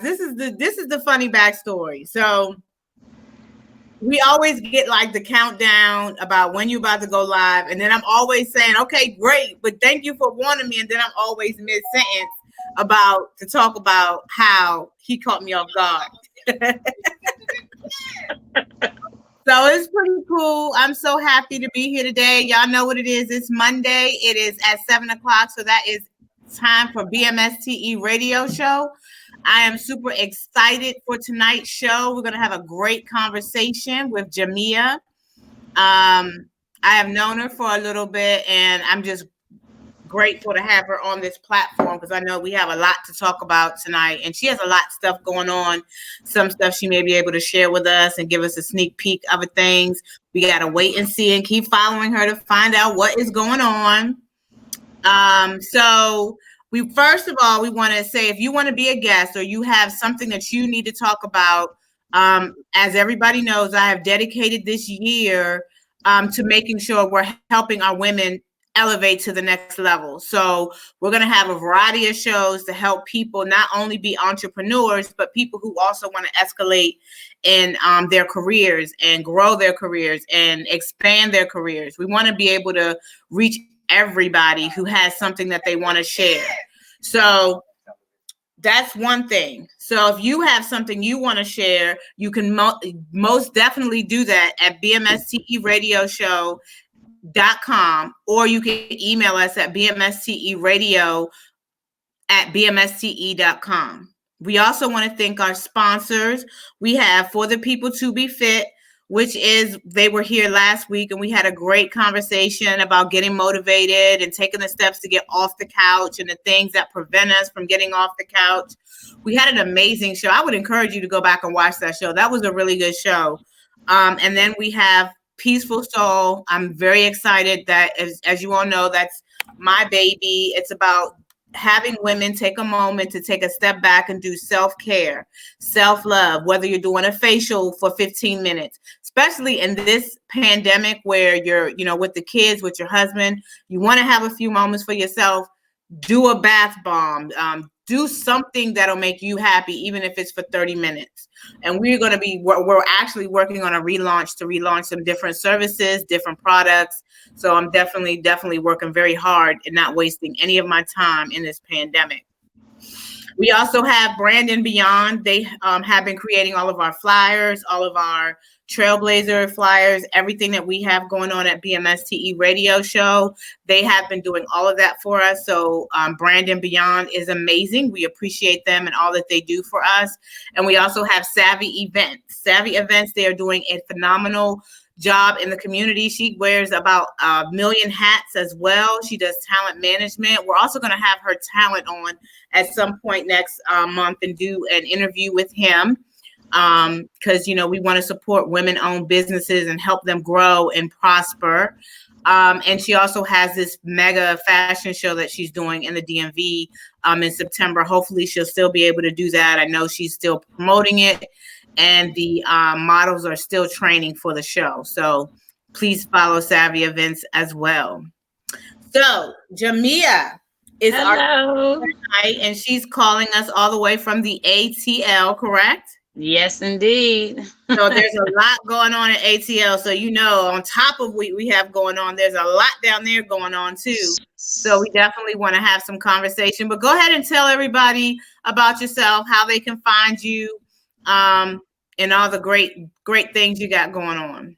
This is the funny backstory. So we always get like the countdown about when you're about to go live, and then I'm always saying, "Okay, great, but thank you for warning me." And then I'm always mid sentence about to talk about how he caught me off guard. So it's pretty cool. I'm so happy to be here today. Y'all know what it is. It's Monday. It is at 7:00. So that is time for BMSTE radio show. I am super excited for tonight's show. We're going to have a great conversation with Jamia. I have known her for a little bit, and I'm just grateful to have her on this platform because I know we have a lot to talk about tonight, and she has a lot of stuff going on. Some stuff she may be able to share with us and give us a sneak peek of things. We got to wait and see and keep following her to find out what is going on. So we first of all, we want to say if you want to be a guest or you have something that you need to talk about, as everybody knows, I have dedicated this year to making sure we're helping our women elevate to the next level. So we're going to have a variety of shows to help people not only be entrepreneurs, but people who also want to escalate in their careers and grow their careers and expand their careers. We want to be able to reach everybody who has something that they want to share. So that's one thing. So if you have something you want to share, you can most definitely do that at bmsteradioshow.com, or you can email us at bmsteradio@bmste.com. We also want to thank our sponsors. We have For the People to Be Fit, which is, they were here last week and we had a great conversation about getting motivated and taking the steps to get off the couch and the things that prevent us from getting off the couch. We had an amazing show. I would encourage you to go back and watch that show. That was a really good show. And then we have Peaceful Soul. I'm very excited that, as you all know, that's my baby. It's about having women take a moment to take a step back and do self-care, self-love, whether you're doing a facial for 15 minutes, especially in this pandemic where you're, with the kids, with your husband, you want to have a few moments for yourself. Do a bath bomb, do something that'll make you happy, even if it's for 30 minutes. And we're actually working on a relaunch to relaunch some different services, different products. So I'm definitely working very hard and not wasting any of my time in this pandemic. We also have Brand and Beyond. They have been creating all of our flyers, all of our Trailblazer flyers, everything that we have going on at BMSTE Radio Show. They have been doing all of that for us. So Brand and Beyond is amazing. We appreciate them and all that they do for us. And we also have Savvy Events. Savvy Events, they are doing a phenomenal job in the community. She wears about 1 million hats as well. She does talent management. We're also going to have her talent on at some point next month and do an interview with him because, we want to support women-owned businesses and help them grow and prosper. And she also has this mega fashion show that she's doing in the DMV in September. Hopefully she'll still be able to do that. I know she's still promoting it. And the models are still training for the show. So please follow Savvy Events as well. So Jamia is our tonight, and she's calling us all the way from the ATL, correct? Yes, indeed. So there's a lot going on at ATL. So, on top of what we have going on, there's a lot down there going on too. So we definitely want to have some conversation. But go ahead and tell everybody about yourself, how they can find you, and all the great things you got going on.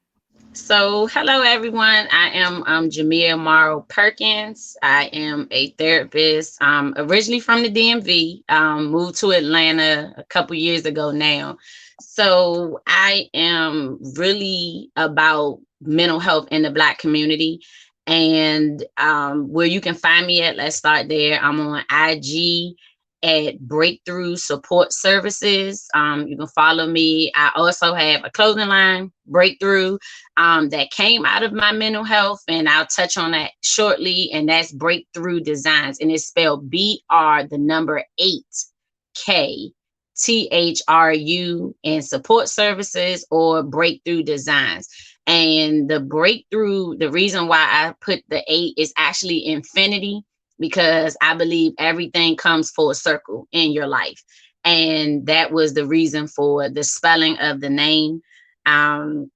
So, hello everyone. I am Jamia Morrow Perkins. I am a therapist. Originally from the DMV. Moved to Atlanta a couple years ago now. So I am really about mental health in the Black community. And where you can find me at, let's start there. I'm on IG at Breakthrough Support Services. You can follow me. I also have a clothing line, Breakthrough, that came out of my mental health, and I'll touch on that shortly. And that's Breakthrough Designs, and it's spelled BR8KTHRU and Support Services, or Breakthrough Designs. And the breakthrough, the reason why I put the 8 is actually infinity, because I believe everything comes full circle in your life. And that was the reason for the spelling of the name. Um,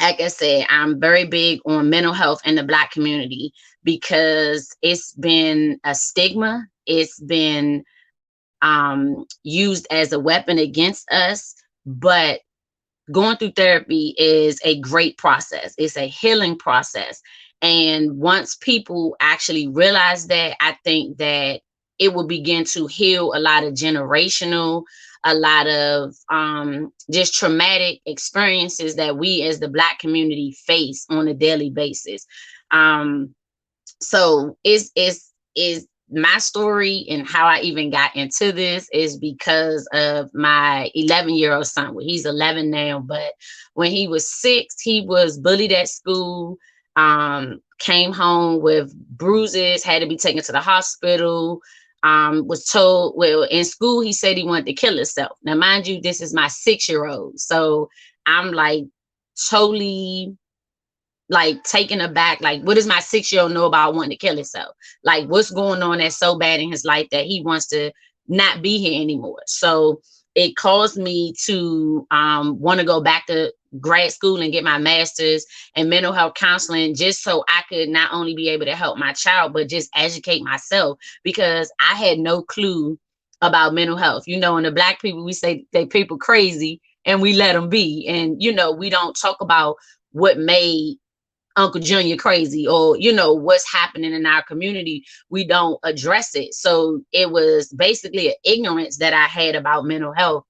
like I said, I'm very big on mental health in the Black community because it's been a stigma. It's been used as a weapon against us. But going through therapy is a great process. It's a healing process. And once people actually realize that, I think that it will begin to heal a lot of generational, a lot of just traumatic experiences that we as the Black community face on a daily basis. Um, so is my story and how I even got into this is because of my 11-year-old son. Well, he's 11 now, but when he was 6, he was bullied at school. Came home with bruises, had to be taken to the hospital. Was told, well, in school he said he wanted to kill himself. Now, mind you, this is my 6-year-old, so I'm like totally like taken aback. Like, what does my 6-year-old know about wanting to kill himself? Like, what's going on that's so bad in his life that he wants to not be here anymore? So it caused me to want to go back to grad school and get my master's in mental health counseling, just so I could not only be able to help my child, but just educate myself, because I had no clue about mental health. You know, in the Black people, we say they people crazy and we let them be. And, you know, we don't talk about what made Uncle Junior crazy, or what's happening in our community. We don't address it. So it was basically an ignorance that I had about mental health.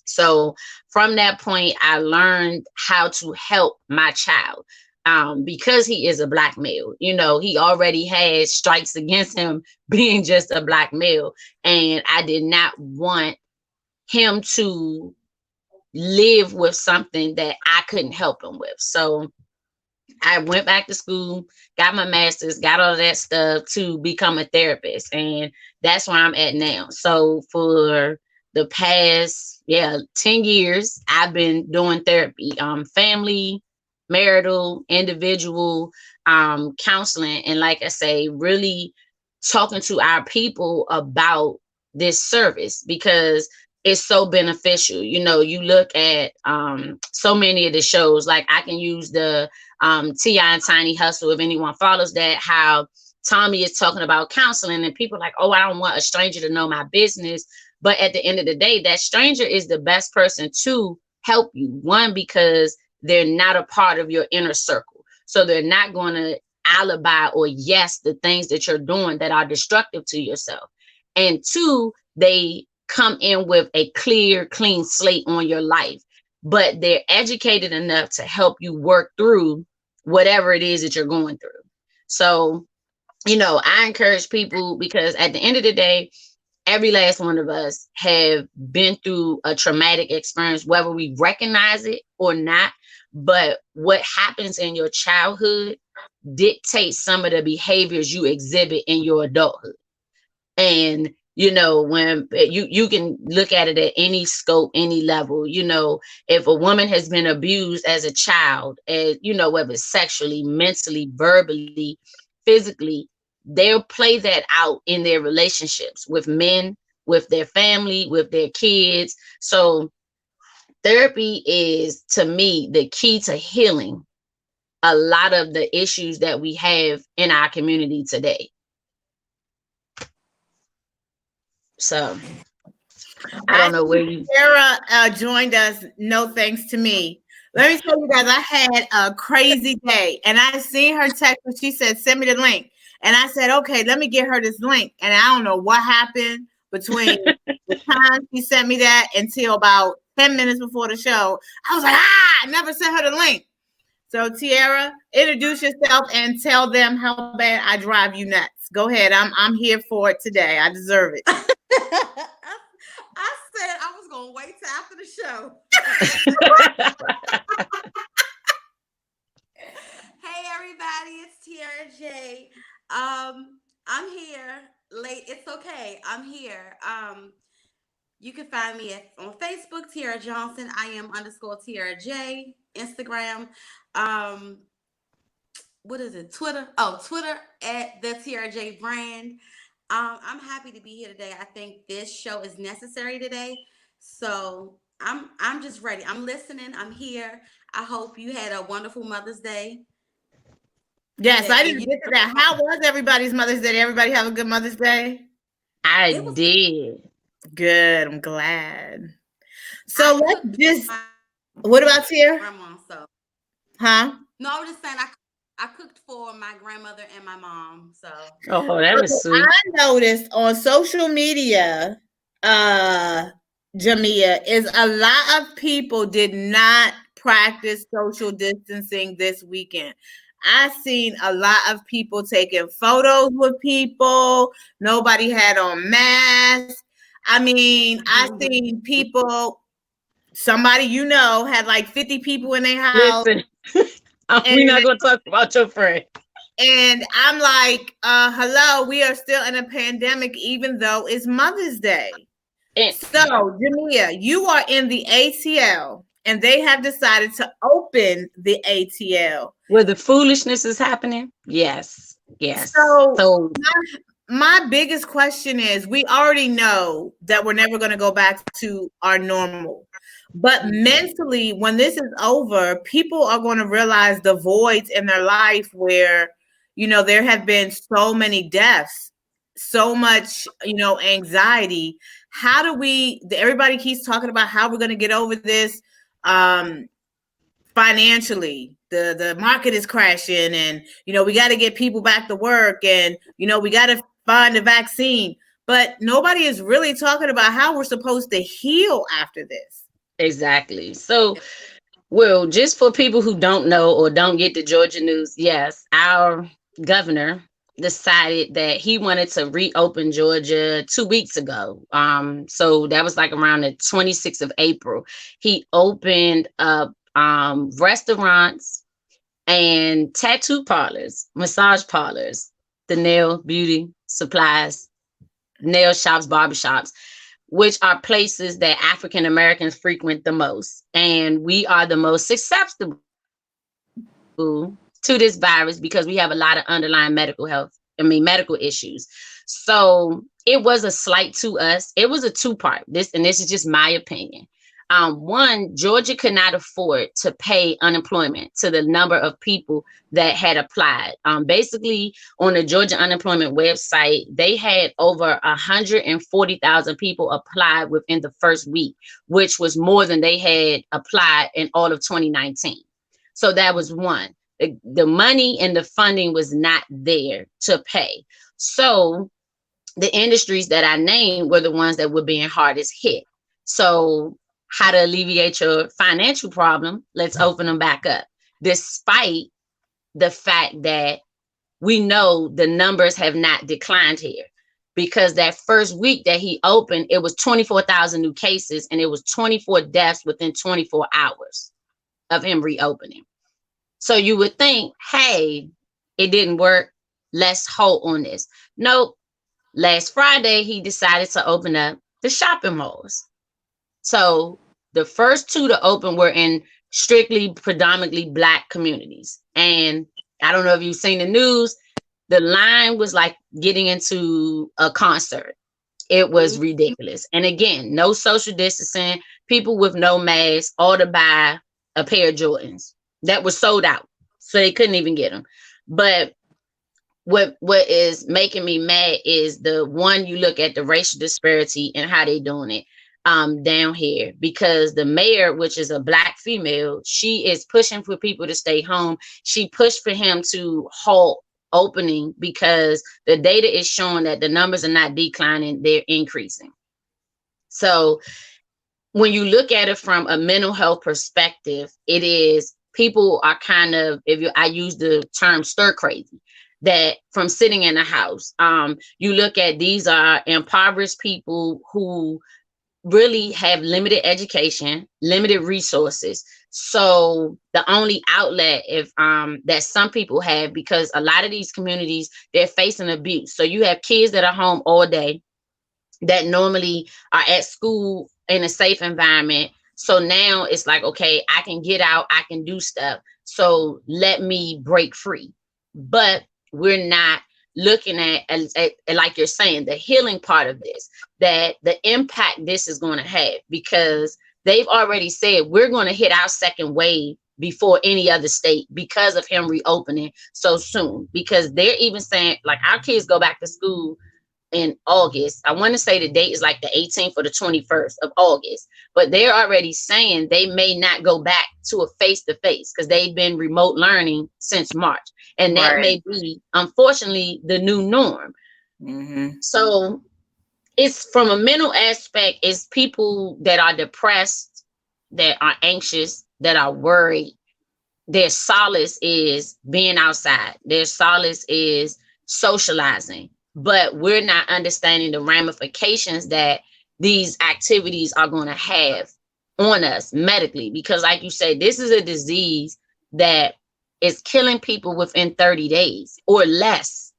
So from that point, I learned how to help my child, because he is a Black male. He already has strikes against him being just a Black male, and I did not want him to live with something that I couldn't help him with. So I went back to school, got my master's, got all of that stuff to become a therapist. And that's where I'm at now. So for the past, 10 years, I've been doing therapy, family, marital, individual, counseling. And like I say, really talking to our people about this service, because it's so beneficial. You look at so many of the shows, like I can use the T.I. and Tiny Hustle, if anyone follows that, how Tommy is talking about counseling, and people are like, oh, I don't want a stranger to know my business. But at the end of the day, that stranger is the best person to help you. One, because they're not a part of your inner circle. So they're not going to alibi or yes the things that you're doing that are destructive to yourself. And two, they come in with a clear, clean slate on your life, but they're educated enough to help you work through whatever it is that you're going through. So, I encourage people, because at the end of the day, every last one of us have been through a traumatic experience, whether we recognize it or not. But what happens in your childhood dictates some of the behaviors you exhibit in your adulthood. And when you can look at it at any scope, any level. If a woman has been abused as a child, whether sexually, mentally, verbally, physically, they'll play that out in their relationships with men, with their family, with their kids. So therapy is, to me, the key to healing a lot of the issues that we have in our community today. So I don't know where you. Sarah joined us. No thanks to me. Let me tell you guys, I had a crazy day, and I seen her text and she said, "Send me the link." And I said, "Okay, let me get her this link." And I don't know what happened between the time she sent me that until about 10 minutes before the show. I was like, I never sent her the link. So Tiara, introduce yourself and tell them how bad I drive you nuts. Go ahead. I'm here for it today. I deserve it. I said I was gonna wait till after the show. Hey everybody, it's Tiara J. I'm here late. It's okay. I'm here. You can find me on Facebook, Tiara Johnson. I am _ Tiara J. Instagram. What is it? Twitter. Oh, Twitter at the TRJ brand. I'm happy to be here today. I think this show is necessary today. So I'm just ready. I'm listening. I'm here. I hope you had a wonderful Mother's Day. Yes, I And didn't get to that. How was everybody's Mother's Day? Did everybody have a good Mother's Day? I it was good. did. Good. I'm glad. I So let's cooked for just. my What about Tia? grandma. So Huh? no, I was just saying I cooked for my grandmother and my mom. So Oh, that was I sweet. noticed on social media, uh, Jamia, is a lot of people did not practice social distancing this weekend. I seen a lot of people taking photos with people. Nobody had on masks. I mean, I seen people. Somebody had like 50 people in their house, Listen, we're and not gonna talk about your friend. And I'm like, hello, we are still in a pandemic, even though it's Mother's Day. And So, Jamia, you are in the ATL, and they have decided to open the ATL. where the foolishness is happening, yes, yes. So, So my biggest question is we already know that we're never going to go back to our normal. But mentally, when this is over, people are going to realize the voids in their life where, there have been so many deaths, so much, anxiety. How do everybody keeps talking about how we're going to get over this financially. The market is crashing, and we got to get people back to work, and we got to find a vaccine, but nobody is really talking about how we're supposed to heal after this. exactly. So, well, just for people who don't know or don't get the Georgia news, yes, our governor decided that he wanted to reopen Georgia 2 weeks ago. So that was like around the 26th of April. He opened up restaurants and tattoo parlors, massage parlors, the nail beauty supplies, nail shops, barbershops, which are places that African Americans frequent the most. And we are the most susceptible to this virus because we have a lot of underlying medical issues. So it was a slight to us. It was a two-part. This is just my opinion. One, Georgia could not afford to pay unemployment to the number of people that had applied. Basically, on the Georgia unemployment website, they had over 140,000 people apply within the first week, which was more than they had applied in all of 2019. So that was one. The money and the funding was not there to pay. So the industries that I named were the ones that were being hardest hit. So how to alleviate your financial problem? Let's open them back up. Despite the fact that we know the numbers have not declined here, because that first week that he opened, it was 24,000 new cases and it was 24 deaths within 24 hours of him reopening. So you would think, hey, it didn't work. Let's hold on this. Nope. Last Friday, he decided to open up the shopping malls. So the first two to open were in strictly predominantly Black communities. And I don't know if you've seen the news, the line was like getting into a concert. It was ridiculous. And again, no social distancing, people with no mask, all to buy a pair of Jordans that were sold out. So they couldn't even get them. But what is making me mad is the one, you look at the racial disparity and how they doing it down here, because the mayor, which is a Black female, she is pushing for people to stay home. She pushed for him to halt opening because the data is showing that the numbers are not declining, they're increasing. So when you look at it from a mental health perspective, it is, people are kind of, I use the term stir crazy, that from sitting in a house. You look at, these are impoverished people who really have limited education, limited resources. So the only outlet, if that some people have, because a lot of these communities, they're facing abuse. So you have kids that are home all day that normally are at school in a safe environment. So now it's like, okay, I can get out, I can do stuff. So let me break free. But we're not looking at like you're saying, the healing part of this, that the impact this is going to have, because they've already said we're going to hit our second wave before any other state because of him reopening so soon. Because they're even saying, like, our kids go back to school in August. I want to say the date is like the 18th or the 21st of August, but they're already saying they may not go back to a face-to-face because they've been remote learning since March. And that Right. may be, unfortunately, the new norm. Mm-hmm. So it's from a mental aspect, it's people that are depressed, that are anxious, that are worried. Their solace is being outside. Their solace is socializing. But we're not understanding the ramifications that these activities are going to have on us medically. Because, like you said, this is a disease that is killing people within 30 days or less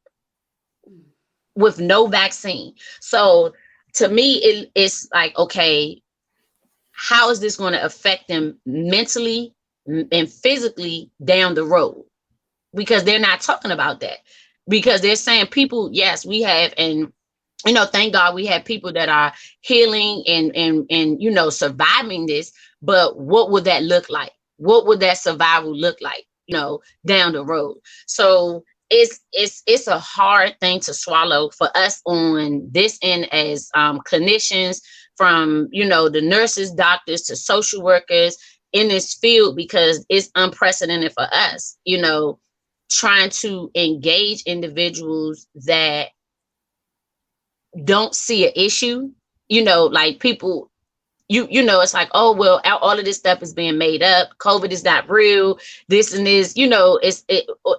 with no vaccine. So to me, it's like, okay, how is this going to affect them mentally and physically down the road? Because they're not talking about that. Because they're saying people, yes, we have, and thank God we have people that are healing and surviving this. But what would that look like? What would that survival look like, down the road? So it's a hard thing to swallow for us on this end as clinicians, from the nurses, doctors, to social workers in this field, because it's unprecedented for us, trying to engage individuals that don't see an issue, like people, it's like, oh, well, all of this stuff is being made up. COVID is not real. This and this,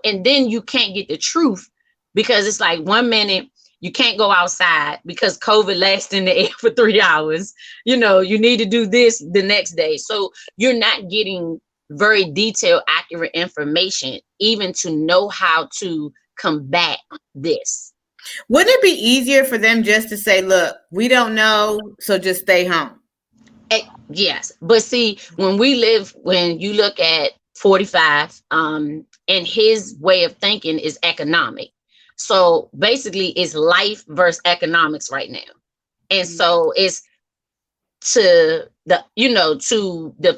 and then you can't get the truth, because it's like 1 minute you can't go outside because COVID lasts in the air for 3 hours. You need to do this the next day. So you're not getting very detailed, accurate information, even to know how to combat this. Wouldn't it be easier for them just to say, look, we don't know, so just stay home? Yes, but see, when you look at 45, and his way of thinking is economic. So basically, it's life versus economics right now. And so it's to the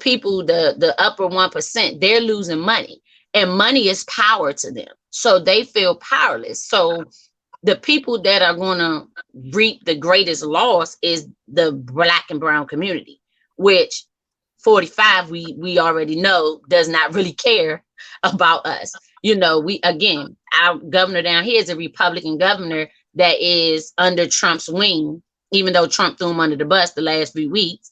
people, the upper 1%, they're losing money, and money is power to them. So they feel powerless. So the people that are going to reap the greatest loss is the Black and brown community, which 45, we already know, does not really care about us. Our governor down here is a Republican governor that is under Trump's wing, even though Trump threw him under the bus the last few weeks.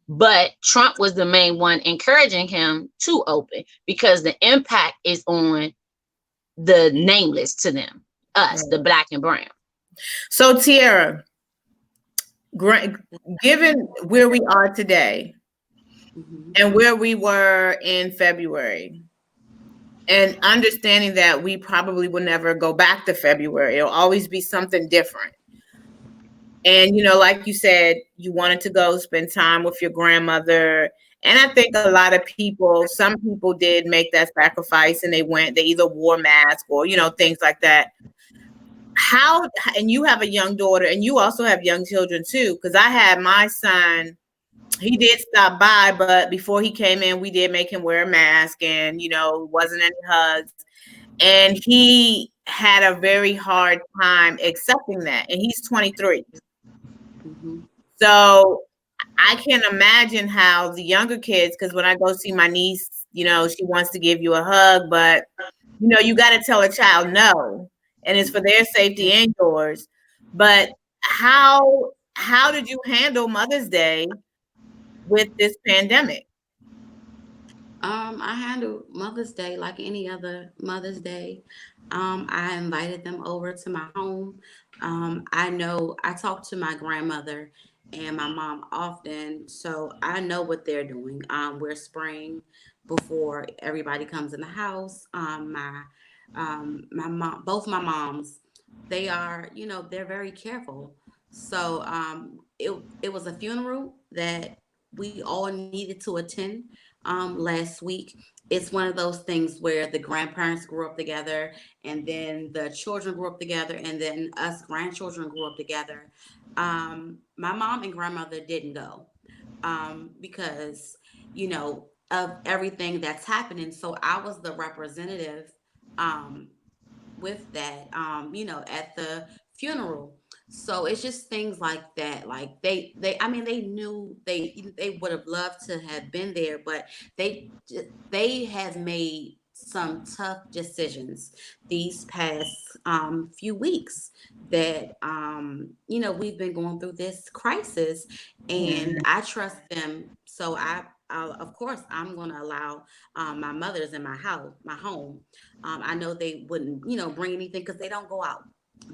But Trump was the main one encouraging him to open, because the impact is on the nameless to them, us, the Black and brown. So, Tiara, given where we are today and where we were in February, and understanding that we probably will never go back to February, it'll always be something different. And, like you said, you wanted to go spend time with your grandmother. And I think a lot of people, some people did make that sacrifice, and they either wore masks or, things like that. And you have a young daughter, and you also have young children too, because I had my son, he did stop by, but before he came in, we did make him wear a mask, and, wasn't any hugs. And he had a very hard time accepting that. And he's 23. So I can imagine how the younger kids, because when I go see my niece, she wants to give you a hug, but, you got to tell a child no. And it's for their safety and yours. But how did you handle Mother's Day with this pandemic? I handled Mother's Day like any other Mother's Day. I invited them over to my home. I know I talk to my grandmother and my mom often, so I know what they're doing. We're spraying before everybody comes in the house. My mom, both my moms, they are, they're very careful. So it was a funeral that we all needed to attend last week. It's one of those things where the grandparents grew up together, and then the children grew up together, and then us grandchildren grew up together. My mom and grandmother didn't go because, of everything that's happening. So I was the representative um, with that, at the funeral. So it's just things like that. Like I mean, they knew they would have loved to have been there, but they have made some tough decisions these past few weeks that we've been going through this crisis, and I trust them. So of course, I'm going to allow my mothers in my home. I know they wouldn't, bring anything because they don't go out.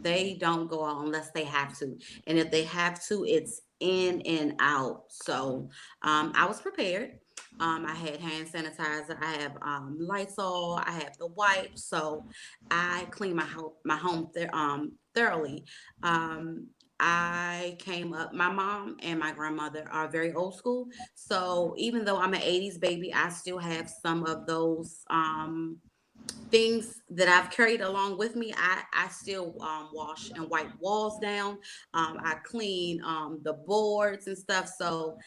They don't go out unless they have to. And if they have to, it's in and out. So I was prepared. I had hand sanitizer. I have Lysol. I have the wipes. So I clean my home thoroughly. I came up. My mom and my grandmother are very old school. So even though I'm an '80s baby, I still have some of those things that I've carried along with me. I still wash and wipe walls down. I clean the boards and stuff. So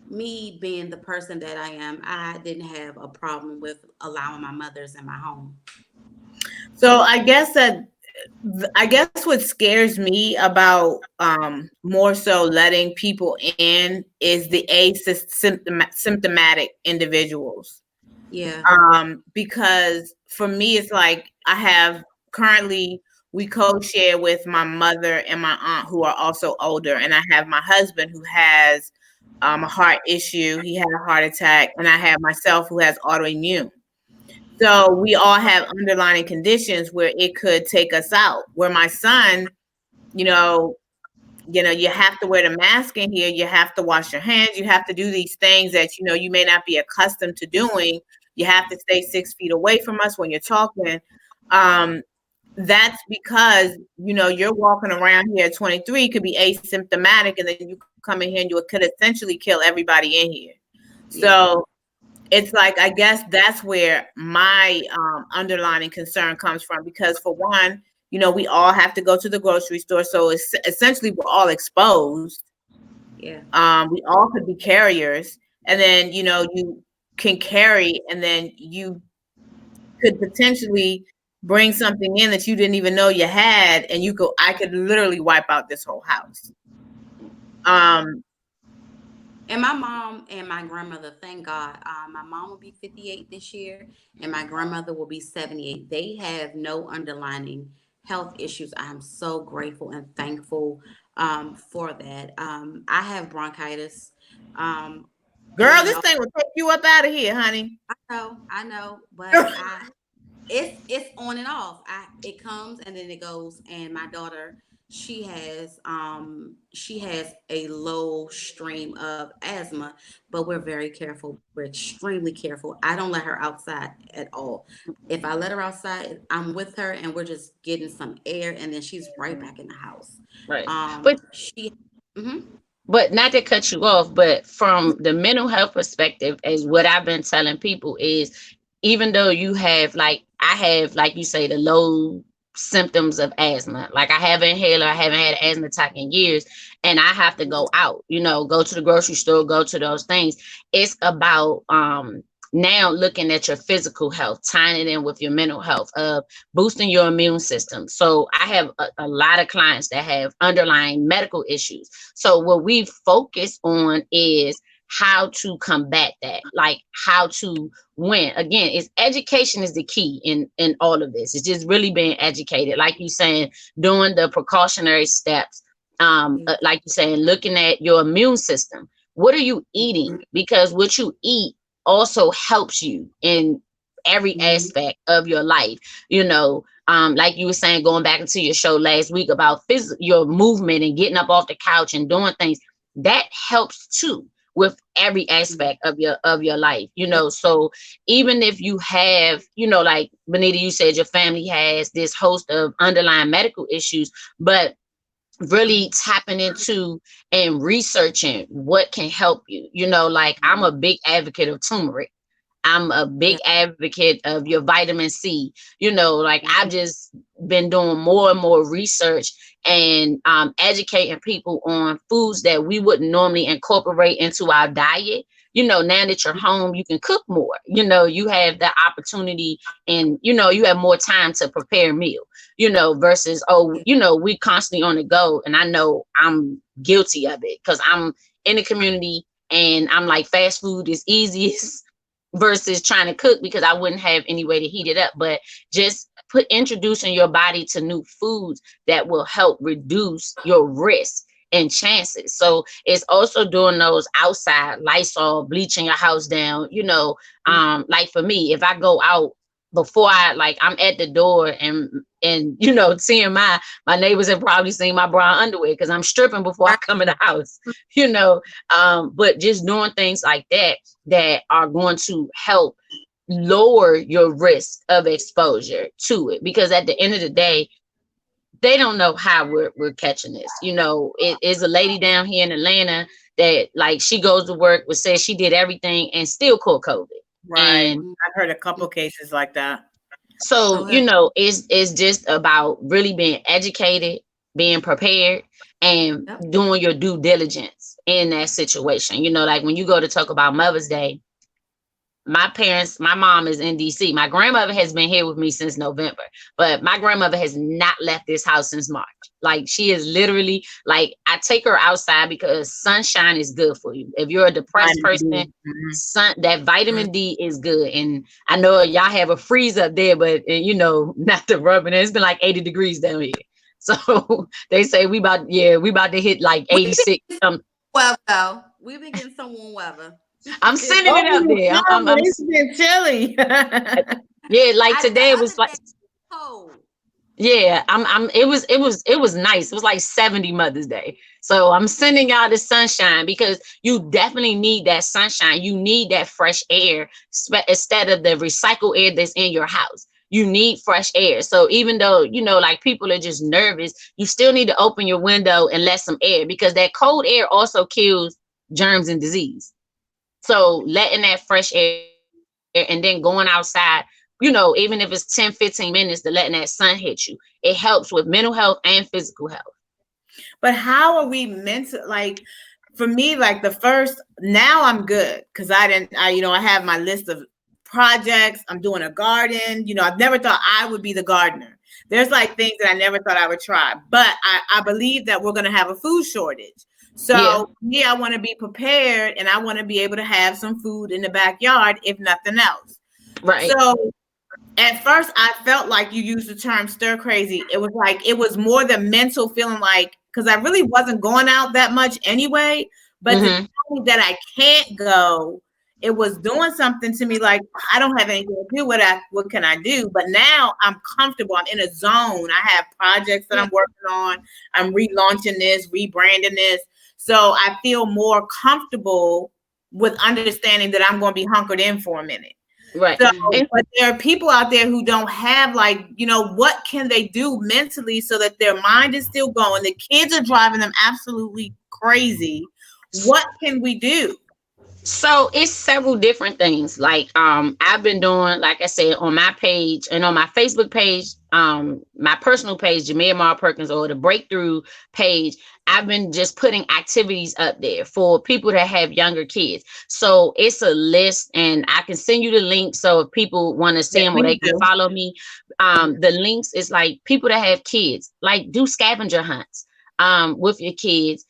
me being the person that I am, I didn't have a problem with allowing my mothers in my home. So I guess what scares me about more so letting people in is the asymptomatic individuals. Yeah, Because for me, it's like I have currently we co-share with my mother and my aunt who are also older, and I have my husband who has a heart issue. He had a heart attack, and I have myself who has autoimmune. So we all have underlying conditions where it could take us out. Where my son, you know, you have to wear the mask in here. You have to wash your hands. You have to do these things that, you may not be accustomed to doing. You have to stay 6 feet away from us when you're talking. Um, that's because, you're walking around here at 23, could be asymptomatic, and then you come in here and you could essentially kill everybody in here. yeah, So it's like, I guess that's where my underlying concern comes from, because for one, we all have to go to the grocery store. So it's essentially we're all exposed. yeah. We all could be carriers. And then, you can carry, and then you could potentially bring something in that you didn't even know you had. And I could literally wipe out this whole house. Um, And my mom and my grandmother, thank God, my mom will be 58 this year, and my grandmother will be 78. They have no underlying health issues. I'm so grateful and thankful for that. I have bronchitis. Um, Girl, and this thing will take you up out of here, honey. I know, but it's on and off. It comes and then it goes. And my daughter, she has a low stream of asthma, but we're very careful. We're extremely careful. I don't let her outside at all. If I let her outside, I'm with her and we're just getting some air, and then she's right back in the house. Right. Um, But she. Mhm. not to cut you off, but from the mental health perspective, as what I've been telling people is, even though you have, like, I have, like you say, the low symptoms of asthma, like I have an inhaler, I haven't had an asthma attack in years, and I have to go out, go to the grocery store, go to those things. It's about now looking at your physical health, tying it in with your mental health, of boosting your immune system. So I have a lot of clients that have underlying medical issues. So what we focus on is how to combat that, like how to win. Again, it's education is the key in all of this. It's just really being educated, like you saying, doing the precautionary steps. Yeah. Like you saying, looking at your immune system. What are you eating? Because what you eat also helps you in every Mhm. aspect of your life. Like you were saying, going back into your show last week about your movement and getting up off the couch and doing things, that helps too with every aspect of your life. So even if you have, like Benita, you said your family has this host of underlying medical issues, but really tapping into and researching what can help you. Like I'm a big advocate of turmeric. I'm a Yeah. big advocate of your vitamin C. Like I've Mhm. just been doing more and more research and educating people on foods that we wouldn't normally incorporate into our diet. Now that you're home, you can cook more. You have the opportunity and, you have more time to prepare a meal, versus, Yeah. we constantly on the go. And I know I'm guilty of it because I'm in the community and I'm like, fast food is easiest versus trying to cook because I wouldn't have any way to heat it up. But just introducing your body to new foods that will help reduce your risk and chances. So it's also doing those outside Lysol, bleaching your house down, like for me, if I go out before I'm at the door and seeing my neighbors have probably seen my brown underwear because I'm stripping before I Right. come in the house, you know. But just doing things like that are going to help lower your risk of exposure to it, because at the end of the day, they don't know how we're catching this. It is a lady down here in Atlanta that, like, she goes to work but says she did everything and still caught COVID. Right. And I've heard a couple cases like that. so, Okay. it's just about really being educated, being prepared, and Yep. doing your due diligence in that situation. Like when you go to talk about Mother's Day, my mom is in DC. My grandmother has been here with me since November, but my grandmother has not left this house since March. Like, she is literally, like, I take her outside because sunshine is good for you. If you're a depressed Vitamin person, D. Mhm. that vitamin D is good. And I know y'all have a freeze up there, but not to rub it in. It's been like 80 degrees down here. So they say we about to hit like We've been 86. getting weather though. We've been getting some warm weather. I'm sending it up Oh, there. no, it's been chilly. Yeah, like The today it was other like, day, cold. yeah, it was nice. It was like 70 Mother's Day. So I'm sending y'all the sunshine because you definitely need that sunshine. You need that fresh air instead of the recycled air that's in your house. You need fresh air. So even though, like, people are just nervous, you still need to open your window and let some air, because that cold air also kills germs and disease. So letting that fresh air and then going outside, even if it's 10, 15 minutes, to letting that sun hit you, it helps with mental health and physical health. But how are we meant to, like, for me, like the first, now I'm good because I have my list of projects. I'm doing a garden. I've never thought I would be the gardener. There's like things that I never thought I would try, but I believe that we're going to have a food shortage. Yeah, So, yeah, I want to be prepared and I want to be able to have some food in the backyard, if nothing else. right. So, at first I felt like you used the term stir crazy. It was like it was more the mental feeling, like, because I really wasn't going out that much anyway. But to Hmm. tell me that I can't go, it was doing something to me. Like, I don't have anything to do. What can I do? But now I'm comfortable. I'm in a zone. I have projects that Yeah. I'm working on. I'm relaunching this, rebranding this. So I feel more comfortable with understanding that I'm going to be hunkered in for a minute. Right. So, Mhm. And but there are people out there who don't have, like, what can they do mentally so that their mind is still going? The kids are driving them absolutely crazy. What can we do? so it's several different things. Like, I've been doing, like I said, on my page and on my Facebook page, my personal page, Jamia Mar Perkins, or the Breakthrough page, I've been just putting activities up there for people that have younger kids. So it's a list, and I can send you the link. So if people want to Yeah, see them, or please they can do. follow me, the links is like people that have kids, like, do scavenger hunts with your kids,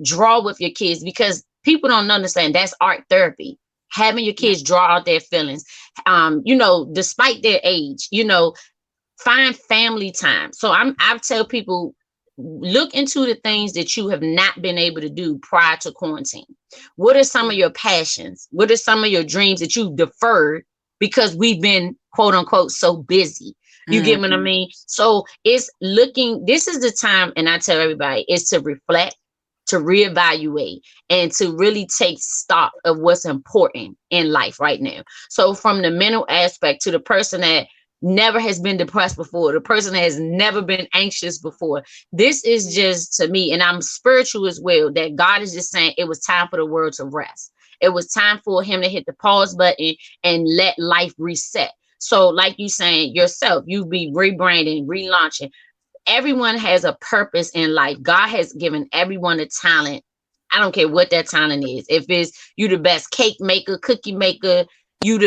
draw with your kids, because people don't understand that's art therapy. Having your Yeah. kids draw out their feelings, despite their age, find family time. So I tell people, look into the things that you have not been able to do prior to quarantine. What are some Yeah. of your passions? What are some of your dreams that you deferred because we've been, quote unquote, so busy? You get what I Mhm. mean? So it's looking, this is the time, and I tell everybody, is to reflect, to reevaluate, and to really take stock of what's important in life right now. So from the mental aspect, to the person that never has been depressed before. The person has never been anxious before. This is just to me, and I'm spiritual as well, that God is just saying it was time for the world to rest. It was time for him to hit the pause button and let life reset. So, like you saying yourself, you be rebranding, relaunching. Everyone has a purpose in life. God has given everyone a talent. I don't care what that talent is. If it's you the best cake maker, cookie maker, you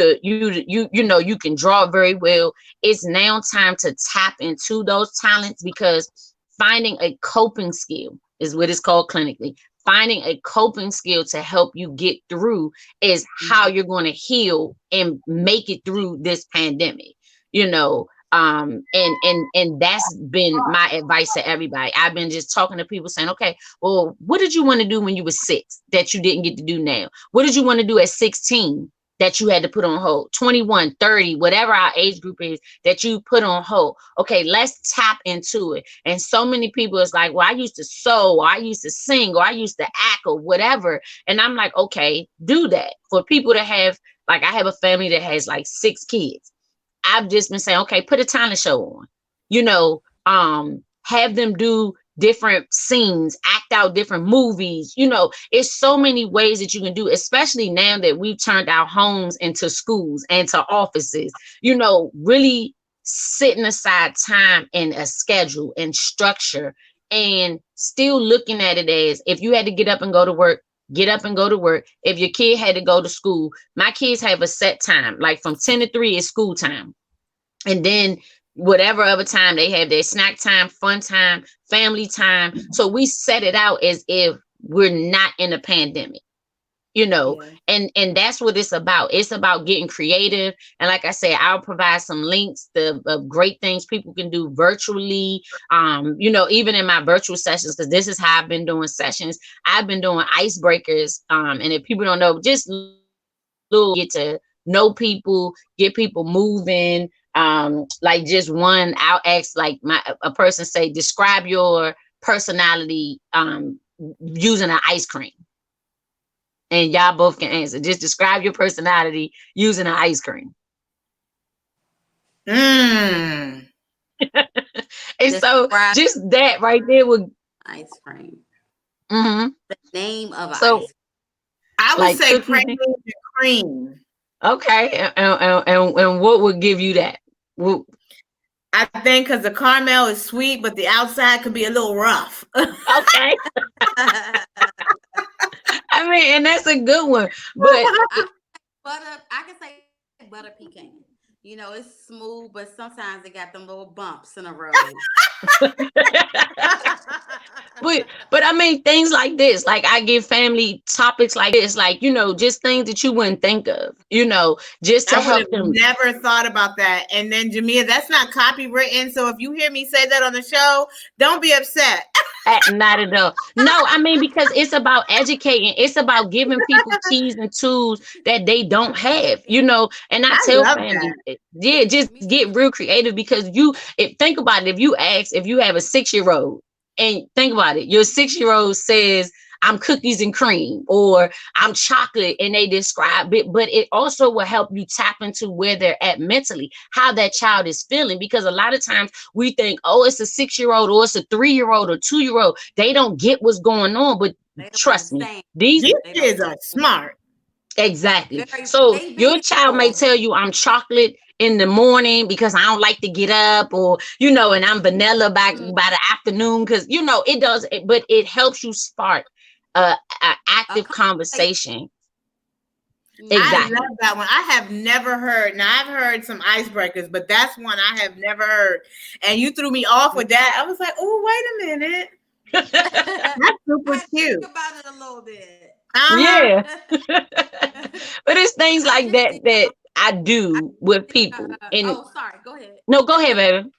can draw very well. It's now time to tap into those talents, because finding a coping skill is what it's called clinically. Finding a coping skill to help you get through is how you're going to heal and make it through this pandemic. You know, and that's been my advice to everybody. I've been just talking to people saying, okay, well, what did you want to do when you were 6 that you didn't get to do now? What did you want to do at 16 that you had to put on hold? 21, 30, whatever our age group is that you put on hold. Okay, let's tap into it. And so many people is like, well, I used to sew, or I used to sing, or I used to act, or whatever. And I'm like, okay, do that. For people to have, like, I have a family that has like 6 kids. I've just been saying, okay, put a talent show on, have them do different scenes, act out different movies. It's so many ways that you can do, especially now that we've turned our homes into schools and to offices, really setting aside time and a schedule and structure, and still looking at it as, if you had to get up and go to work, get up and go to work. If your kid had to go to school, my kids have a set time, like from 10 to 3 is school time. And then whatever other time they have, their snack time, fun time, family time. So we set it out as if we're not in a pandemic, Yeah. and that's what it's about. It's about getting creative. And like I said, I'll provide some links of great things people can do virtually. Even in my virtual sessions, because this is how I've been doing sessions. I've been doing icebreakers. And if people don't know, just little get to know people, get people moving. Like just one, I'll ask like a person say, describe your personality using an ice cream. And y'all both can answer. Just describe your personality using an ice cream. Mm. And so just that right there would ice cream. Mm-hmm. The name of an So ice cream. I would like say cookies praline and cream. Okay. And what would give you that? I think because the caramel is sweet, but the outside could be a little rough. Okay. I mean, and that's a good one. But I can say butter pecan. It's smooth, but sometimes it got them little bumps in the road. but I mean, things like this, like I give family topics like this, like, just things that you wouldn't think of, just to I would help have them. never thought about that. And then Jamia, that's not copywritten. So if you hear me say that on the show, don't be upset. Not at all. No, I mean, because it's about educating. It's about giving people keys and tools that they don't have, and I I tell love family, that. yeah, just get real creative, because think about it. If you have a 6-year-old and think about it, your 6-year-old says, I'm cookies and cream, or I'm chocolate, and they describe it, but it also will help you tap into where they're at mentally, how that child is feeling. Because a lot of times we think, oh, it's a 6-year-old, or it's a 3-year-old or 2-year-old. They don't get what's going on, but trust me, these kids are smart. Exactly. So your child may tell you, I'm chocolate in the morning because I don't like to get up, or and I'm vanilla by the afternoon, because it does, but it helps you spark a active conversation. Exactly. I love that one. I have never heard. Now I've heard some icebreakers, but that's one I have never heard. And you threw me off with that. I was like, oh, wait a minute. That's super cute. Think about it a little bit. Yeah. But it's things like that I do with people. Sorry. Go ahead. No, go ahead, baby.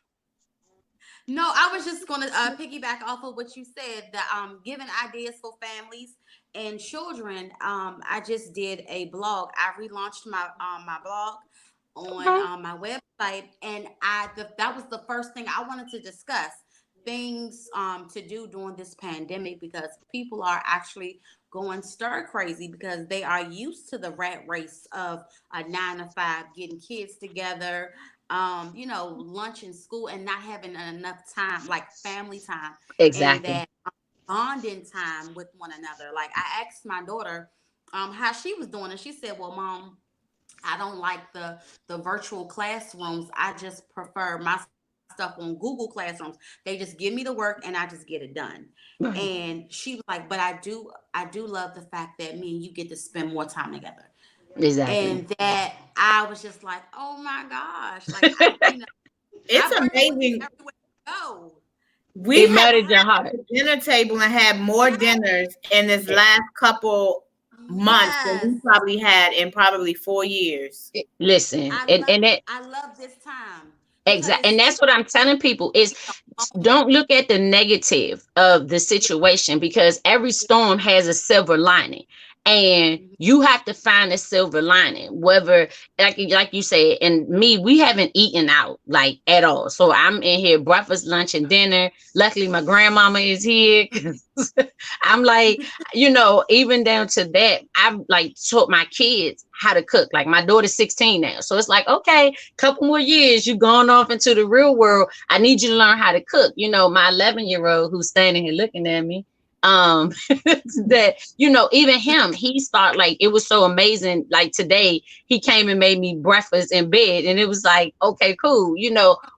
No, I was just going to piggyback off of what you said, that giving ideas for families and children. I just did a blog. I relaunched my blog on my website, and that was the first thing I wanted to discuss, things to do during this pandemic, because people are actually going stir crazy because they are used to the rat race of a 9 to 5, getting kids together, lunch in school and not having enough time, like family time, and Exactly. that bonding time with one another. Like I asked my daughter how she was doing, and she said, "Well, mom, I don't like the virtual classrooms. I just prefer my stuff on Google Classrooms. They just give me the work and I just get it done." Right. And she was like, "But I do love the fact that me and you get to spend more time together." Exactly. And that I was just like, "Oh my gosh!" Like I It's brush my teeth amazing. everywhere I go. We It have melted your sat at heart. the dinner table and had more Yes, dinners in this last couple months than we yes. probably had in probably 4 years. Listen, I and love that I love this time exact, because and that's what I'm telling people is moment. don't look at the negative of the situation because every storm has a silver lining. And Mhm. you have to find a silver lining, whether like you said, and me, we haven't eaten out like at all. So I'm in here breakfast, lunch, and dinner. Luckily, my grandmama is here. 'Cause I'm like, even down to that, I've like taught my kids how to cook. Like my daughter's 16 now. So it's like, okay, couple more years, you've gone off into the real world. I need you to learn how to cook. My 11-year-old who's standing here looking at me, that, even him, he start like, it was so amazing. Like today, he came and made me breakfast in bed. And it was like, okay, cool.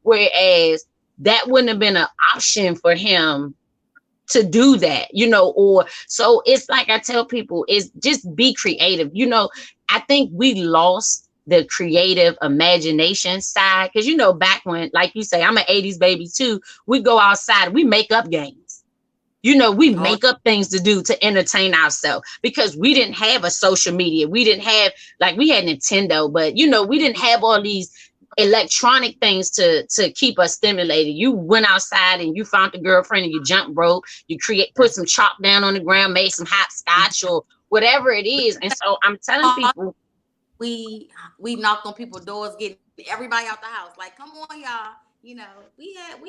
Whereas that wouldn't have been an option for him to do that, or so it's like I tell people is just be creative. I think we lost the creative imagination side because back when, like you say, I'm an 80s baby too, we go outside, we make up games. We Oh, make up things to do to entertain ourselves because we didn't have a social media. We didn't have, like, we had Nintendo, but we didn't have all these electronic things to keep us stimulated. You went outside and you found a girlfriend and you jumped rope, you put some chalk down on the ground, made some hopscotch or whatever it is. And so I'm telling people, we knocked on people's doors, getting everybody out the house. Like, come on, y'all. We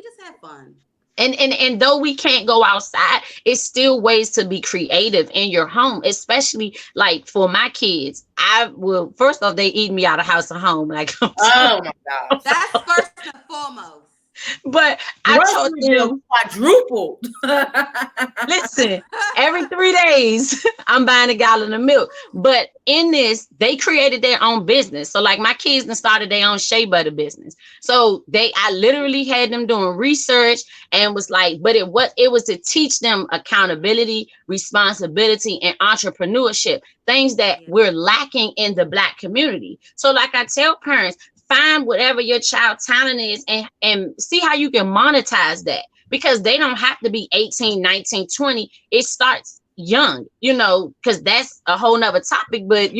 just had fun. and though we can't go outside, it's still ways to be creative in your home, especially like for my kids. I will, first off, they eat me out of house and home, like, Oh my gosh. That's first and foremost. but I taught Grocery bill them. quadrupled. Listen, every 3 days, I'm buying a gallon of milk. But in this, they created their own business. So, like, my kids done started their own shea butter business. So I literally had them doing research and was like, but it was to teach them accountability, responsibility, and entrepreneurship, things that Yeah, we're lacking in the Black community. So, like I tell parents, find whatever your child talent is and see how you can monetize that because they don't have to be 18, 19, 20. It starts young, because that's a whole nother topic. But,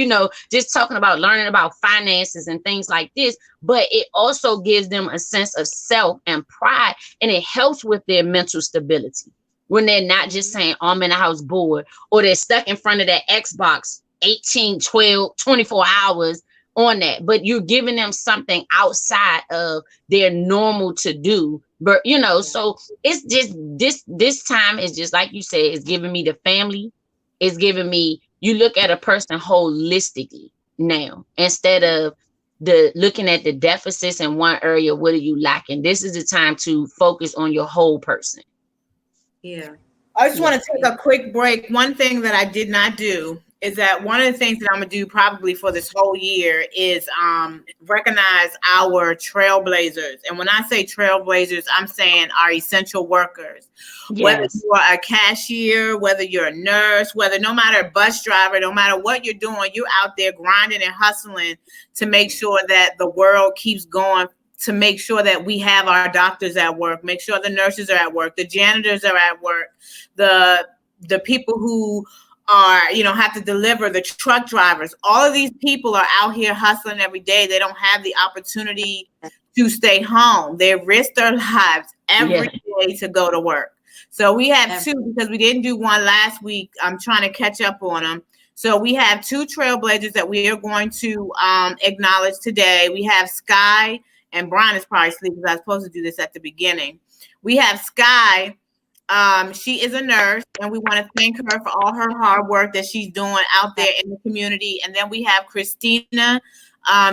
just talking about learning about finances and things like this, but it also gives them a sense of self and pride, and it helps with their mental stability when they're not just hmm saying, oh, I'm in the house bored, or they're stuck in front of that Xbox 18, 12, 24 hours on that, but you're giving them something outside of their normal to do. But yeah, so it's just this time is just like you said, it's giving me the family, it's giving me, you look at a person holistically now instead of the looking at the deficits in one area. What are you lacking? This is the time to focus on your whole person. yeah, I just Yeah. want to take a quick break. One thing that I did not do is that one of the things that I'm gonna do probably for this whole year is recognize our trailblazers. And when I say trailblazers, I'm saying our essential workers. Whether Yes. you are a cashier, whether you're a nurse, whether no matter a bus driver, no matter what you're doing, you're out there grinding and hustling to make sure that the world keeps going, to make sure that we have our doctors at work, make sure the nurses are at work, the janitors are at work, the people who are, have to deliver, the truck drivers. All of these people are out here hustling every day. They don't have the opportunity to stay home. They risk their lives every Yeah. day to go to work. So we have Ev- two because we didn't do one last week. I'm trying to catch up on them. So we have two trailblazers that we are going to acknowledge today. We have Sky, and Brian is probably asleep because I was supposed to do this at the beginning. We have Sky. She is a nurse, and we want to thank her for all her hard work that she's doing out there in the community. And then we have Christina.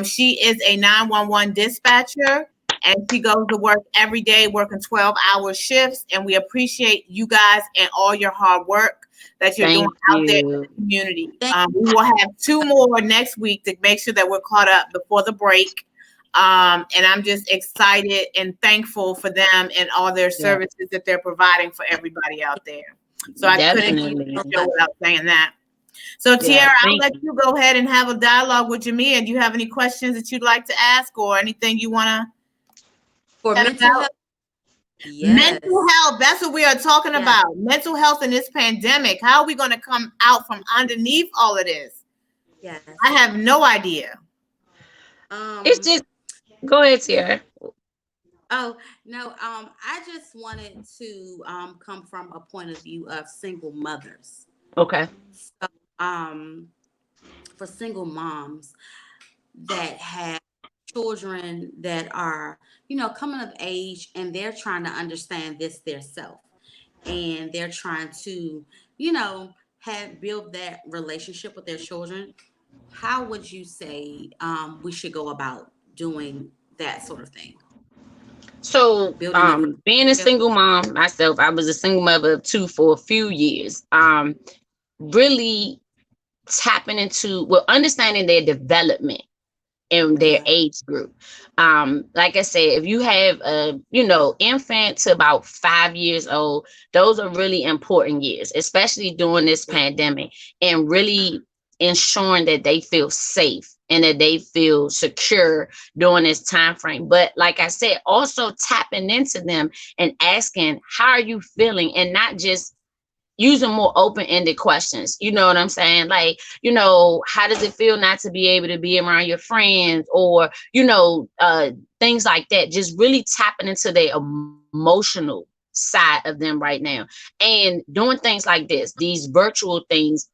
She is a 911 dispatcher, and she goes to work every day working 12-hour shifts. And we appreciate you guys and all your hard work that you're doing Thank out there in you. the community. Thank We will have 2 more next week to make sure that we're caught up before the break. And I'm just excited and thankful for them and all their Yeah, services that they're providing for everybody out there. So I couldn't thank you end definitely. so the show much. without saying that. So Yeah, Tiara, I'll thank let you. you go ahead and have a dialogue with Jamia. Do you have any questions that you'd like to ask or anything you want to For chat mental about? health, Mental yes, health, that's what we are talking yes, about. Mental health in this pandemic. How are we going to come out from underneath all of this? I yes. have no idea. It's Um, just go ahead, Tiara. oh no, I just wanted to come from a point of view of single mothers. Okay. So, um, for single moms that have children that are, coming of age and they're trying to understand this their self, and they're trying to, have build that relationship with their children. How would you say we should go about doing that sort of thing? So, Building that being a relationship. single mom myself, I was a single mother of two for a few years. Really tapping into, well, understanding their development in their Yeah. age group. Like I said, if you have a, infant to about 5 years old, those are really important years, especially during this Yeah. pandemic, and really ensuring that they feel safe and that they feel secure during this time frame. But like I said, also tapping into them and asking, how are you feeling? And not just using more open-ended questions. You know what I'm saying? Like, how does it feel not to be able to be around your friends, or, things like that. Just really tapping into their emotional side of them right now. And doing things like this, these virtual things,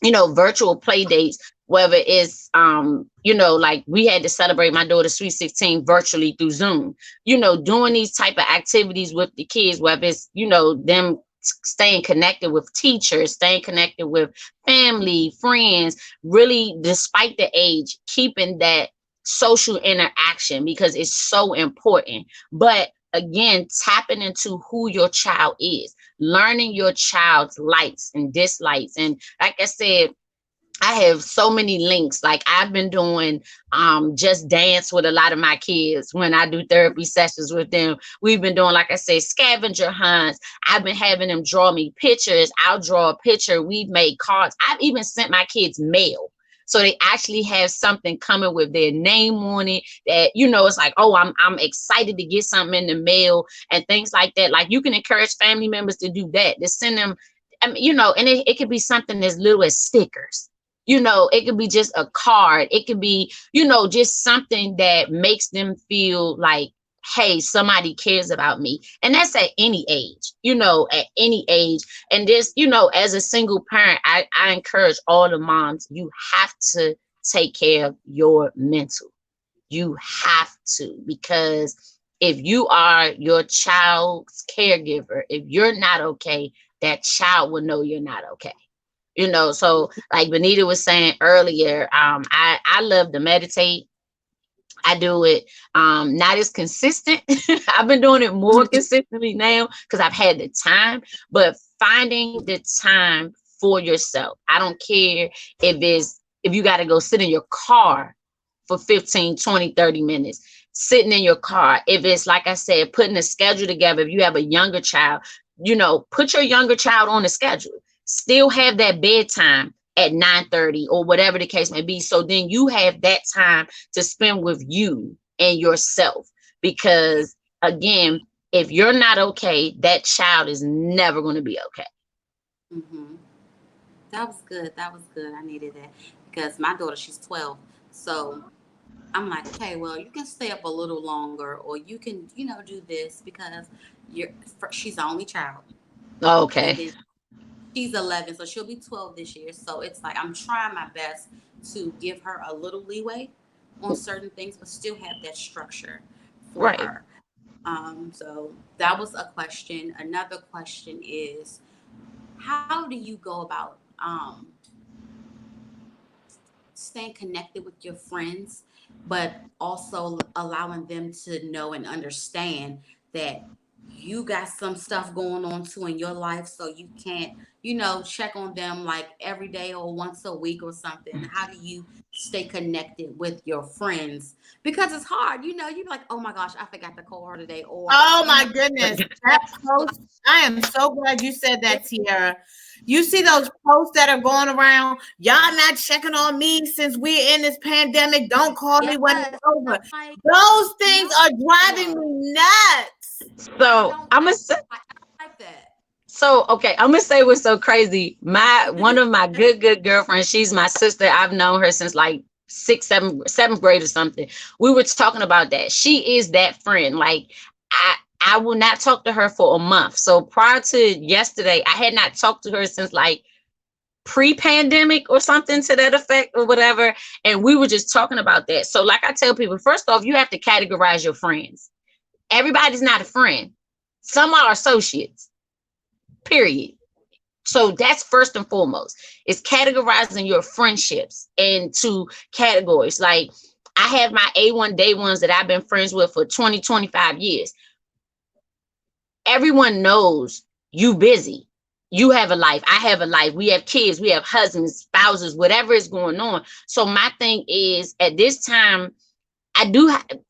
virtual play dates, whether it's like we had to celebrate my daughter's sweet 16 virtually through Zoom, doing these type of activities with the kids, whether it's, them staying connected with teachers, staying connected with family, friends, really, despite the age, keeping that social interaction because it's so important. But again, tapping into who your child is, learning your child's likes and dislikes. And like I said, I have so many links. Like I've been doing just dance with a lot of my kids when I do therapy sessions with them. We've been doing, like I say, scavenger hunts. I've been having them draw me pictures. I'll draw a picture. We've made cards. I've even sent my kids mail. So they actually have something coming with their name on it that, it's like, oh, I'm excited to get something in the mail and things like that. Like you can encourage family members to do that, to send them, and it could be something as little as stickers. It could be just a card. It could be, just something that makes them feel like, hey, somebody cares about me. And that's at any age, at any age. And this, as a single parent, I encourage all the moms, you have to take care of your mental. You have to, because if you are your child's caregiver, if you're not okay, that child will know you're not okay. So like Benita was saying earlier, I love to meditate. I do it not as consistent. I've been doing it more consistently now because I've had the time, but finding the time for yourself. I don't care if you got to go sit in your car for 15, 20, 30 minutes, sitting in your car. If it's, like I said, putting a schedule together, if you have a younger child, put your younger child on the schedule. Still have that bedtime at 9:30 or whatever the case may be. So then you have that time to spend with you and yourself. Because again, if you're not okay, that child is never going to be okay. Hmm. That was good. That was good. I needed that because my daughter, she's 12. So I'm like, okay, well, you can stay up a little longer, or you can, do this because you're. She's the only child, and Okay. then she's 11, so she'll be 12 this year. So it's like I'm trying my best to give her a little leeway on certain things, but still have that structure for Right. her. So that was a question. Another question is, how do you go about staying connected with your friends, but also allowing them to know and understand that you got some stuff going on too in your life, so you can't, check on them like every day or once a week or something. How do you stay connected with your friends? Because it's hard, you're like, oh my gosh, I forgot to call her today, or Oh you my know, goodness. That post, I am so glad you said that, Tiara. You see those posts that are going around, y'all not checking on me since we're in this pandemic. Don't call me when it's yes, over. I'm like, Those things are driving no, me nuts. I So don't, I'm I, gonna say, I don't like that. so okay, I'm gonna say what's so crazy. One of my good girlfriends, she's my sister. I've known her since like seventh grade or something. We were talking about that. She is that friend. Like I I will not talk to her for a month. So prior to yesterday, I had not talked to her since like pre-pandemic or something to that effect or whatever. And we were just talking about that. So like I tell people, first off, you have to categorize your friends. Everybody's not a friend. Some are associates, period. So that's first and foremost. It's categorizing your friendships into categories. Like I have my A1 day ones that I've been friends with for 20, 25 years. Everyone knows you busy. You have a life. I have a life. We have kids. We have husbands, spouses, whatever is going on. So my thing is at this time,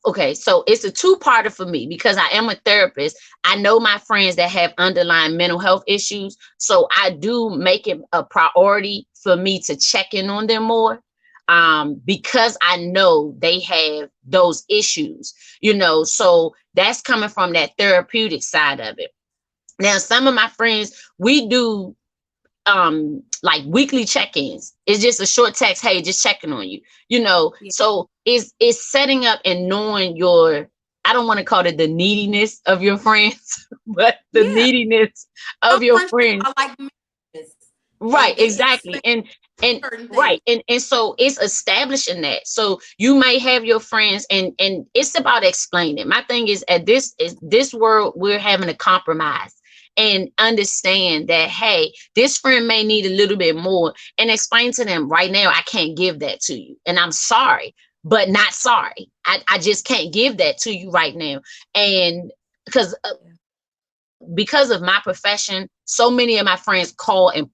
okay, so it's a two-parter for me because I am a therapist. I know my friends that have underlying mental health issues. So I do make it a priority for me to check in on them more because I know they have those issues, so that's coming from that therapeutic side of it. Now, some of my friends, we do like weekly check-ins. It's just a short text, hey, just checking on you, Yeah. so it's setting up and knowing your, I don't want to call it the neediness of your friends, but the Yeah. neediness of Some your friendships friends. are like marriages, Right, and they exactly. expect And certain things. right. And so it's establishing that. So you may have your friends and it's about explaining. My thing is this world, we're having a compromise and understand that, hey, this friend may need a little bit more, and explain to them right now, I can't give that to you. And I'm sorry, but not sorry. I just can't give that to you right now. And because Yeah. because of my profession, so many of my friends call and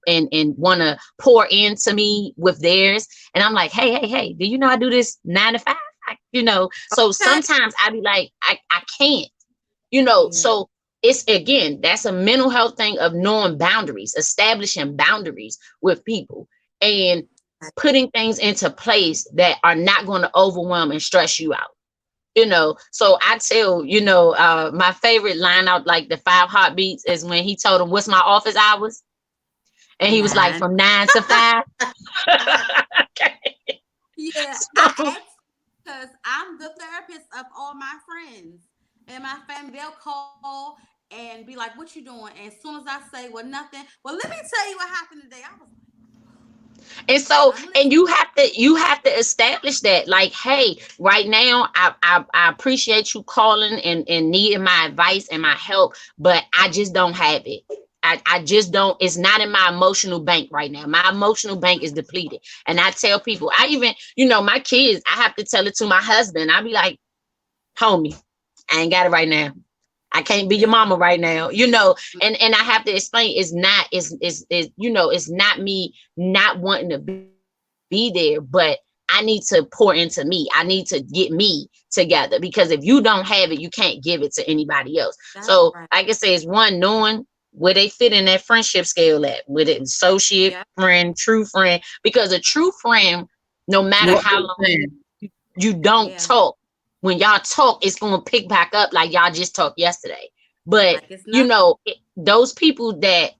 want to pour into me with theirs. And I'm like, hey, do you know I do this 9 to 5? So Okay. sometimes I be like, I can't, Yeah. so it's again, that's a mental health thing of knowing boundaries, establishing boundaries with people and putting things into place that are not going to overwhelm and stress you out. So I tell, my favorite line out like the 5 heartbeats is when he told him, what's my office hours? And he was like, 9. from 9 to 5. Okay. Yeah, I So, asked because I'm the therapist of all my friends and my family. They'll call and be like, "What you doing?" And as soon as I say, "Well, nothing," well, let me tell you what happened today. I was and like, so, "I'm and listening." you have to establish that, like, hey, right now, I appreciate you calling and needing my advice and my help, but I just don't have it. I just don't, it's not in my emotional bank right now. My emotional bank is depleted. And I tell people, I even, my kids, I have to tell it to my husband. I be like, homie, I ain't got it right now. I can't be your Yeah, mama right now, and I have to explain it's not me not wanting to be there, but I need to pour into me. I need to get me together because if you don't have it, you can't give it to anybody else. that's So right. like I say, it's one, knowing where they fit in that friendship scale at, with it associate, Yeah, friend, true friend, because a true friend, no matter What how you're long saying. you don't yeah, talk, when y'all talk, it's going to pick back up like y'all just talked yesterday. But, like it's not. those people that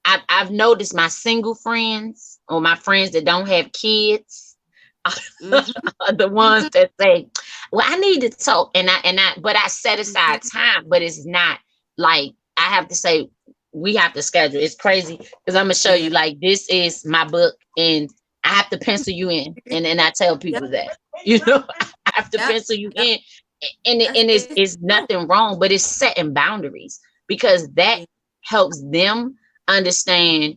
I've noticed, my single friends or my friends that don't have kids Mm-hmm, are the ones that say, well, I need to talk. But I set aside mm-hmm, time, but it's not like I have to say, we have to schedule. It's crazy because I'm going to show yeah, you, like, this is my book and I have to pencil you in. And then I tell yep, people that, I have to yep, pencil you yep. in. And, That's and it's it's true. nothing wrong, but it's setting boundaries because that Yeah, helps them understand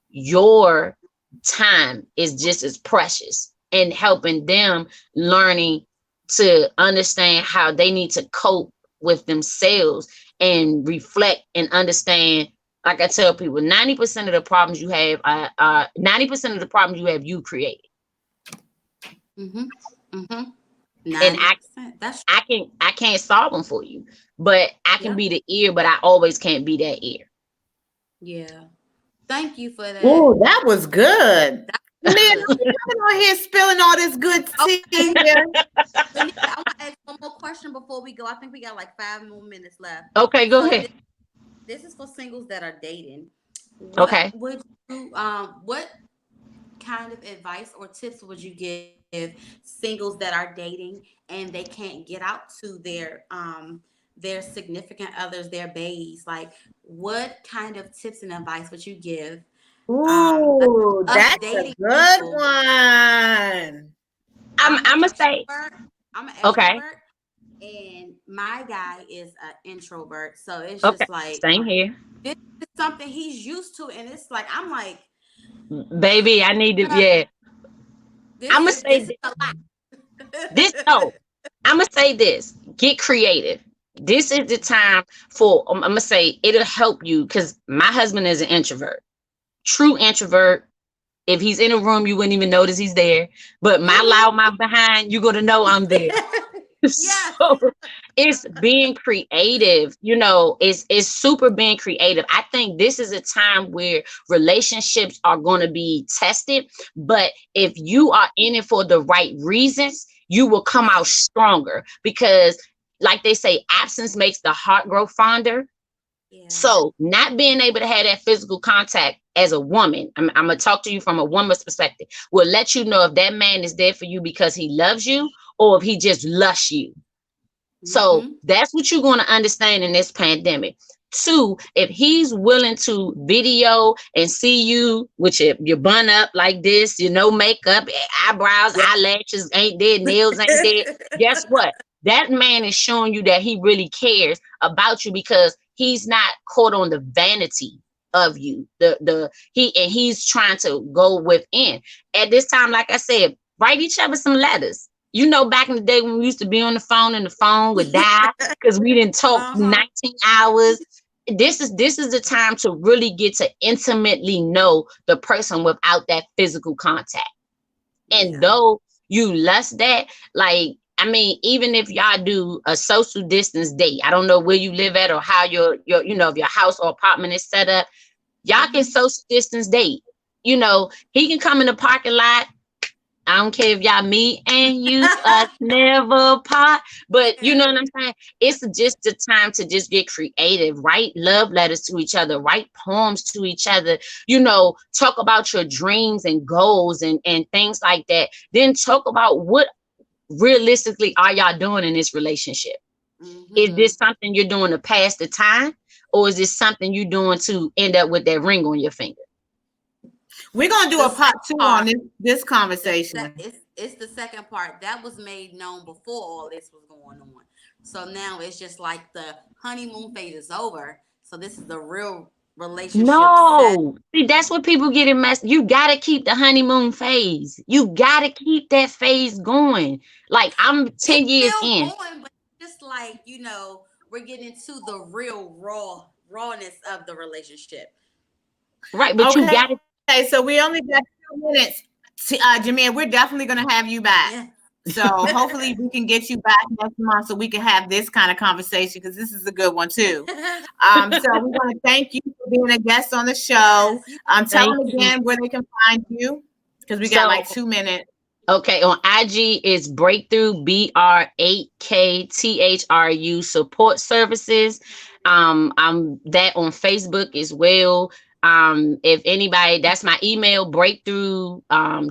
your time is just as precious and helping them learning to understand how they need to cope with themselves and reflect and understand. Like I tell people, 90% of the problems you have are 90% of the problems you have you created. Mhm. Mhm. And 90%. That's I can't solve them for you, but I can yeah. be the ear, but I always can't be that ear. Yeah. Thank you for that. Ooh, that was good. That's Man, good. don't be coming on here spilling all this good tea here. Benita, I want to ask one more question before we go. I think we got like 5 more minutes left. Okay, go So ahead. this is for singles that are dating. What Okay. would you what kind of advice or tips would you give singles that are dating and they can't get out to their significant others, their baes? Like, what kind of tips and advice would you give Ooh, us that's a dating good people? one. I'm an I'm gonna say extrovert. I'm an okay. extrovert, and my guy is an introvert. So it's Okay. just like Same here. this is something he's used to, and it's like I'm like, Baby, I need to, yeah. I'm gonna this say is a lot. this. No, I'm gonna say this. Get creative. This is the time for. I'm gonna say it'll help you because my husband is an introvert, true introvert. If he's in a room, you wouldn't even notice he's there. But my Mhm. loud mouth behind, you're gonna know I'm there. Yes. So it's being creative, it's super being creative. I think this is a time where relationships are going to be tested, but if you are in it for the right reasons, you will come Yeah. out stronger because like they say, absence makes the heart grow fonder. Yeah. So not being able to have that physical contact as a woman, I'm gonna talk to you from a woman's perspective, will let you know if that man is there for you because he loves you or if he just lusts you. So Mhm. that's what you're going to understand in this pandemic. Two, if he's willing to video and see you with your bun up like this, makeup, eyebrows, Yeah. eyelashes ain't there, nails ain't there. Guess what? That man is showing you that he really cares about you because he's not caught on the vanity of you. He's trying to go within. At this time, like I said, write each other some letters. Back in the day when we used to be on the phone and the phone would die because we didn't talk Uh-huh. 19 hours. This is the time to really get to intimately know the person without that physical contact. And Yeah. though you lust that, like, I mean, even if y'all do a social distance date, I don't know where you live at or how if your house or apartment is set up, y'all can Mhm. social distance date. He can come in the parking lot. I don't care if y'all meet and you never part, but you know Yeah. what I'm saying? It's just the time to just get creative, write love letters to each other, write poems to each other, talk about your dreams and goals and things like that. Then talk about what realistically are y'all doing in this relationship. Is this Mhm. something you're doing to pass the time, or is this something you're doing to end up with that ring on your finger? We're gonna do The a part second two on part, this conversation. it's the second part that was made known before all this was going on. So now it's just like the honeymoon phase is over. So this is the real relationship set. No. See, that's what people get in mess. You gotta keep the honeymoon phase. You gotta keep that phase going. Like I'm It's 10 years still in. going, but just like, we're getting to the real rawness of the relationship. Right, but you Okay, gotta so we only got 2 minutes. Jamia, we're definitely gonna have you back. Yeah. So hopefully we can get you back next month so we can have this kind of conversation because this is a good one too. So we want to thank you for being a guest on the show. Yes, you Tell thank them you. again where they can find you because we got So like 2 minutes. okay, on IG it's Breakthrough BR8KTHRU support services. I'm that on Facebook as well. If anybody, that's my email, breakthrough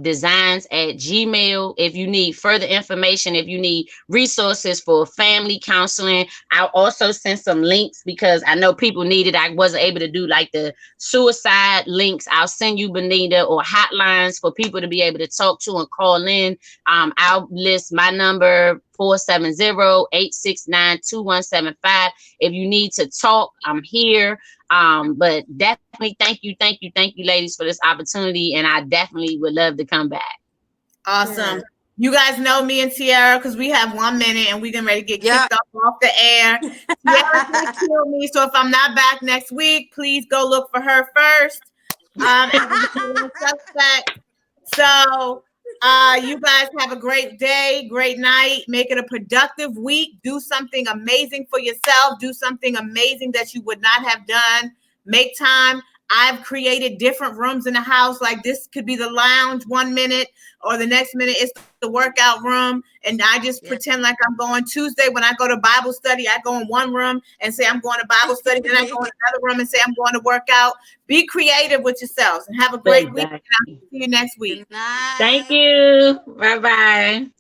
designs at Gmail. If you need further information, if you need resources for family counseling, I'll also send some links because I know people need it. I wasn't able to do like the suicide links. I'll send you Benita or hotlines for people to be able to talk to and call in. I'll list my number 470-869-2175. If you need to talk, I'm here. But definitely thank you, ladies, for this opportunity. And I definitely would love to come back. Awesome. Yes. You guys know me and Tiara because we have 1 minute and we're getting ready to get Yep. kicked off the air. Tiara's gonna kill me, so if I'm not back next week, please go look for her first. As the number one suspect. So you guys have a great day, great night. Make it a productive week. Do something amazing for yourself. Do something amazing that you would not have done. Make time. I've created different rooms in the house. Like this could be the lounge 1 minute, or the next minute it's the workout room. And I just Yeah. pretend like I'm going. Tuesday when I go to Bible study, I go in one room and say I'm going to Bible study. Then I go in another room and say I'm going to work out. Be creative with yourselves and have a great week. And I'll Exactly. see you next week. Good night. Thank you. Bye bye.